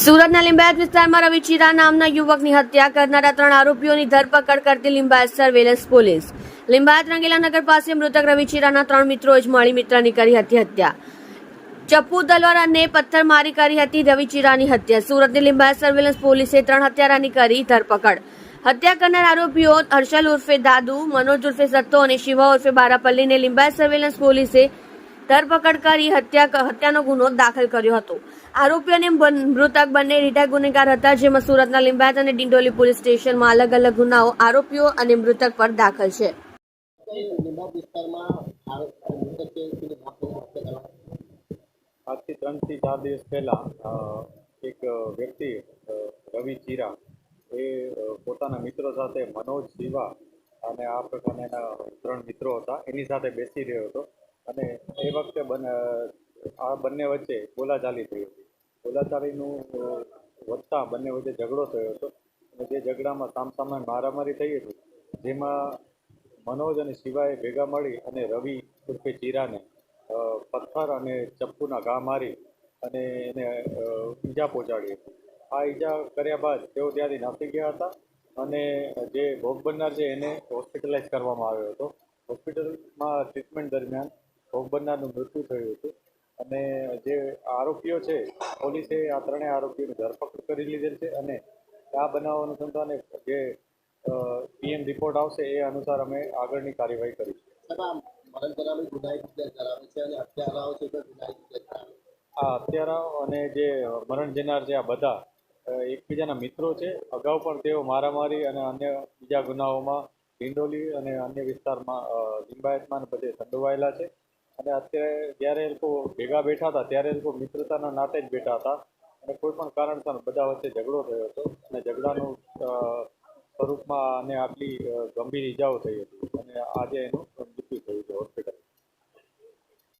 સુરતના લિંબાયત વિસ્તારમાં રવિ ચીરા નામના યુવકની હત્યા કરનારા 3 આરોપીઓની ધરપકડ કરતી લિંબાયત સર્વેલન્સ પોલીસ. લિંબાયત રંગીલા નગર પાસે મૃતક રવિ ચીરાના 3 મિત્રોએ જ મળી મિત્રની કરી હતી હત્યા. ચપ્પુ તલવાર અને પથ્થરમારી કરી હતી રવિ ચીરાની હત્યા. સુરતની લિંબાયત સર્વેલન્સ પોલીસે 3 હત્યારાની કરી ધરપકડ. હત્યા કરનાર આરોપીઓ હર્ષલ ઉર્ફે દાદુ, મનોજ ઉર્ફે સત્તો અને શિવા ઉર્ફે બારાપલ્લીને લિંબાયત સર્વેલન્સ પોલીસે ધરપકડ કરી હત્યાનો ગુનો દાખલ કર્યો હતો. આરોપી અને મૃતક બંને રિટાયર્ડ ગુનેગાર હતા, જેમાં સુરતના લિંબાયત અને ડિંડોલી પોલીસ સ્ટેશનમાં અલગ અલગ ગુનાઓ આરોપીઓ અને મૃતક પર દાખલ છે. આજથી 3 થી 4 દિવસ પહેલા એક વ્યક્તિ રવિ ચીરા એ પોતાના મિત્રો સાથે મનોજ, શિવા અને આ પ્રકારના એના 3 મિત્રો હતા, એની સાથે બેસી રહ્યો હતો અને એ વખતે આ બંને વચ્ચે બોલાચાલી થઈ હતી. બોલાચાલીનું વધતા બંને વચ્ચે ઝઘડો થયો હતો અને જે ઝઘડામાં સામસામે મારામારી થઈ હતી, જેમાં મનોજ અને શિવાએ ભેગા મળી અને રવિ ઉર્ફે ચીરાને પથ્થર અને ચપ્પુના ઘા મારી અને એને ઈજા પહોંચાડી હતી. આ ઈજા કર્યા બાદ તેઓ ત્યાંથી નાસી ગયા હતા અને જે ભોગ બનનાર છે એને હોસ્પિટલાઇઝ કરવામાં આવ્યો હતો. હોસ્પિટલમાં ટ્રીટમેન્ટ દરમિયાન ભોગ બનનારનું મૃત્યુ થયું હતું અને જે આરોપીઓ છે, પોલીસે આ 3 આરોપીઓની ધરપકડ કરી લીધેલ છે અને આ બનાવ અનુસંધાને જે પીએમ રિપોર્ટ આવશે એ અનુસાર અમે આગળની કાર્યવાહી કરીશું. આ હત્યારાઓ અને જે મરણ જનાર છે આ બધા એકબીજાના મિત્રો છે. અગાઉ પણ તેઓ મારામારી અને અન્ય બીજા ગુનાઓમાં ડિંડોલી અને અન્ય વિસ્તારમાં લિંબાયતમાં બધે સંડોવાયેલા છે અને અત્યારે જ્યારે એ લોકો ભેગા બેઠા હતા ત્યારે એ લોકો મિત્રતાના નાતે જ બેઠા હતા અને કોઈ પણ કારણસર બધા વચ્ચે ઝઘડો થયો હતો અને ઝઘડાનું સ્વરૂપમાં અને આટલી ગંભીર ઈજાઓ થઈ હતી અને આજે એનું મૃત્યુ થયું છે હોસ્પિટલ.